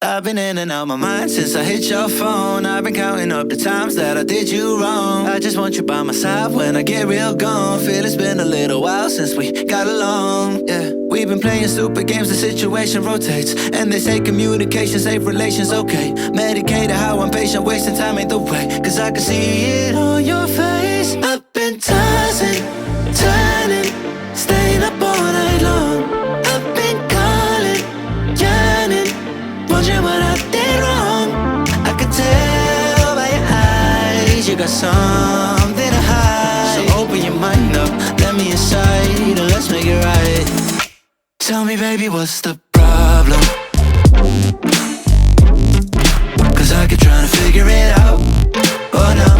I've been in and out my mind since I hit your phone. I've been counting up the times that I did you wrong. I just want you by my side when I get real gone. Feel it's been a little while since we got along, yeah. We've been playing stupid games, the situation rotates. And they say communication, safe relations, okay. Medicated how I'm patient, wasting time ain't the way. Cause I can see it on your face. I've been tossing, turning, staying up all night long. I've been calling, yearning, wondering what I did wrong. I could tell by your eyes you got something to hide. So open your mind up, let me inside, and let's make it right. Tell me, baby, what's the problem? Cause I keep trying to figure it out. Oh no,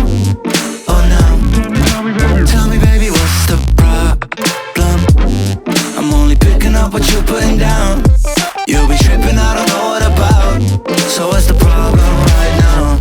oh no. Tell me, baby, what's the problem? I'm only picking up what you're putting down. You'll be tripping, I don't know what about. So what's the problem right now?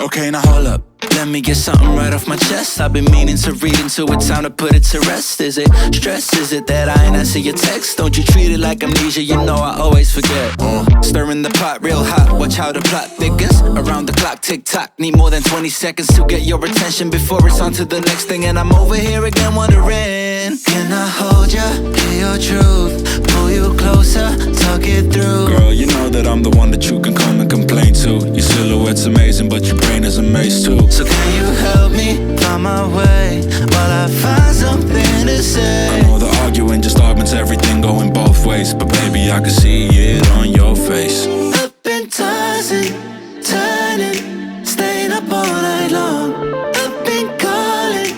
Okay, now hold up. Let me get something right off my chest. I've been meaning to read into it, time to put it to rest. Is it stress? Is it that I ain't answer your text? Don't you treat it like amnesia, you know I always forget. Stirring the pot real hot, watch how the plot thickens. Around the clock, tick tock, need more than 20 seconds to get your attention before it's on to the next thing. And I'm over here again wondering, can I hold ya, hear your truth, pull you closer, talk it through? Girl, you know that I'm the one that you can come and complain to. Your silhouette's amazing, but your brain is a maze too. So can you help me find my way while I find something to say? I know the arguing just augments everything going both ways, but baby, I can see it on your face. I've been tossing, turning, staying up all night long. I've been calling,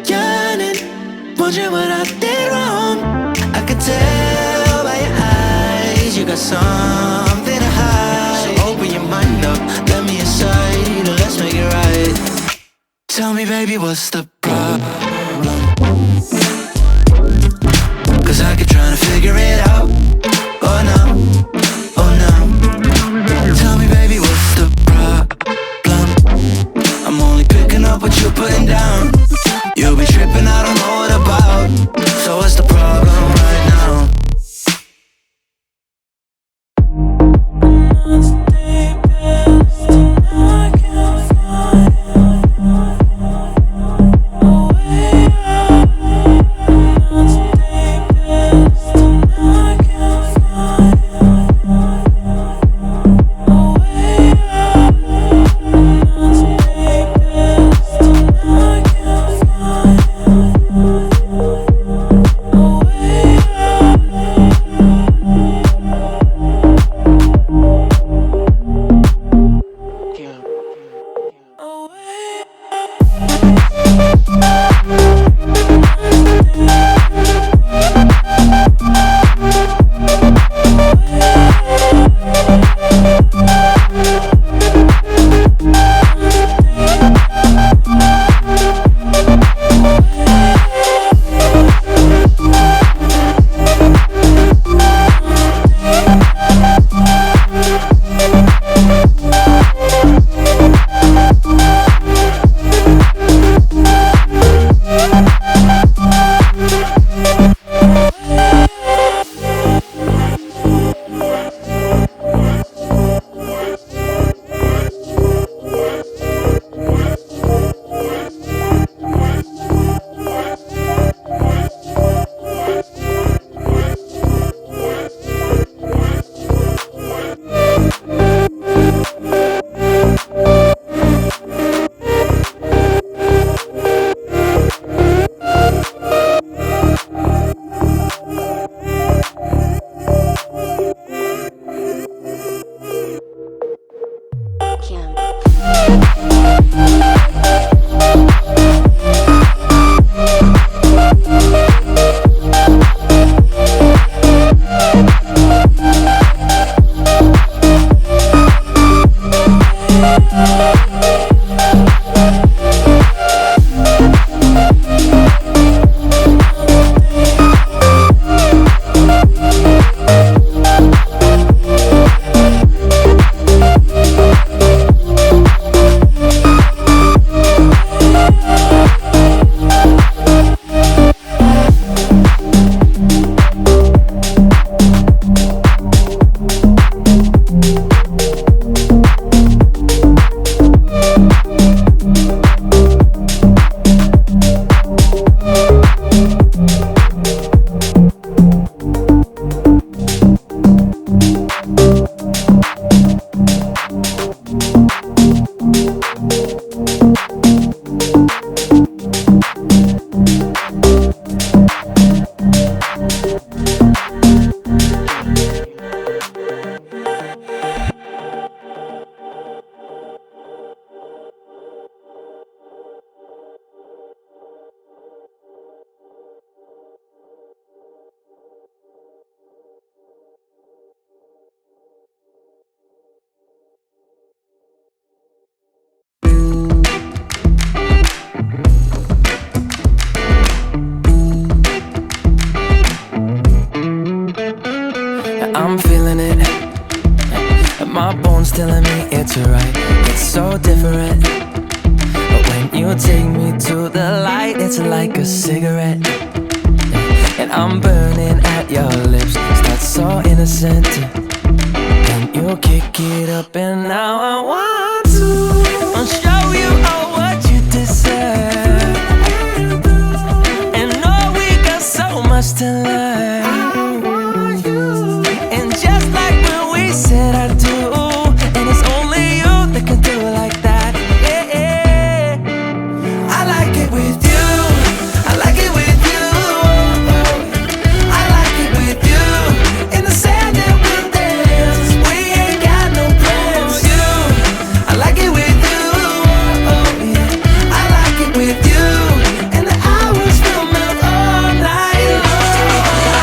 yearning, wondering what I did wrong. I could tell by your eyes you got something to hide. So open your mind up, let me inside, and let's make it right. Tell me, baby, what's the problem? Cause I keep trying to figure it out. Oh no, oh no. Tell me, baby, what's the problem? I'm only picking up what you're putting down. You'll be tripping, I don't know what about. So what's the problem right now? Tonight bones telling me it's right. It's so different. But when you take me to the light, it's like a cigarette. And I'm burning at your lips. That's so innocent. Then you kick it up, and now I want to show you all what you deserve. And know we got so much to learn. And just like when we said I do, and it's only you that can do it like that. Yeah. I like it with you. I like it with you. I like it with you. In the sand that we'll dance. We ain't got no plans. You, I like it with you. Yeah. I like it with you. And the hours will melt all night long.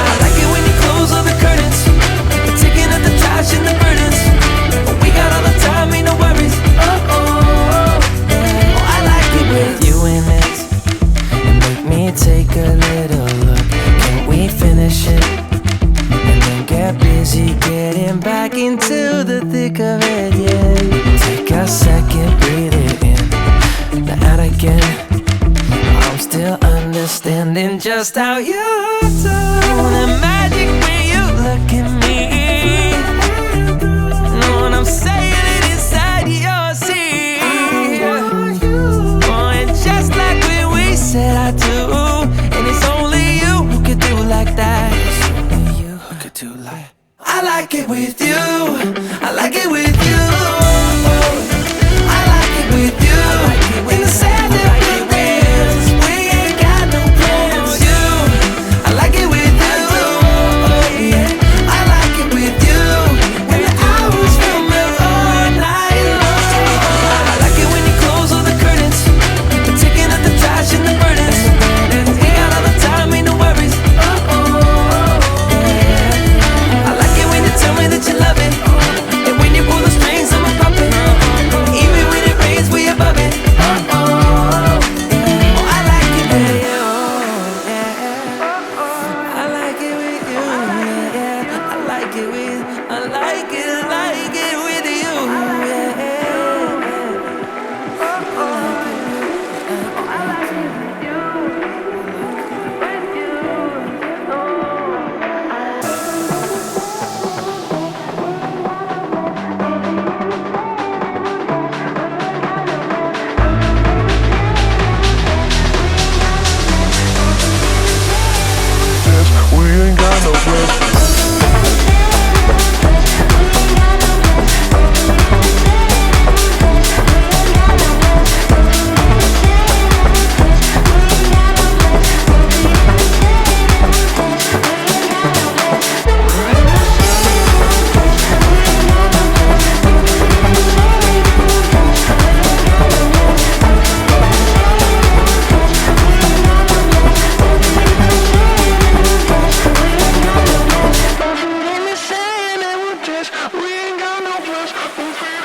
I like it when you close all the curtains, taking up the trash and the burdens. We got all the time, ain't no worries. I like it with you in it. And make me take a little look. Can we finish it? And then get busy getting back into the thick of it, yeah. Take a second, breathe it in. Now out again. I'm still understanding just how you do. The magic when you look at me. Know what I'm saying? It inside your seat. Oh, and just like when we said I do, and it's only you who could do like that. It's only you who could do like. I like it with you. I like it with you. I like it with you. In the sand that we'll dance. We ain't got no plans. You, I like it with you. Yeah. I like it with you. And the hours will melt all night long. I like it when you close all the curtains, taking up the trash and the burdens. We got all the time, ain't no worries. I like it when you tell me that you love it, and when you pull the strings, I'm a puppet. Even when it rains, we above it. I like it with you. I like it with you. Yeah. I like it with. I like it with you. We ain't got no plans. We ain't got no plans.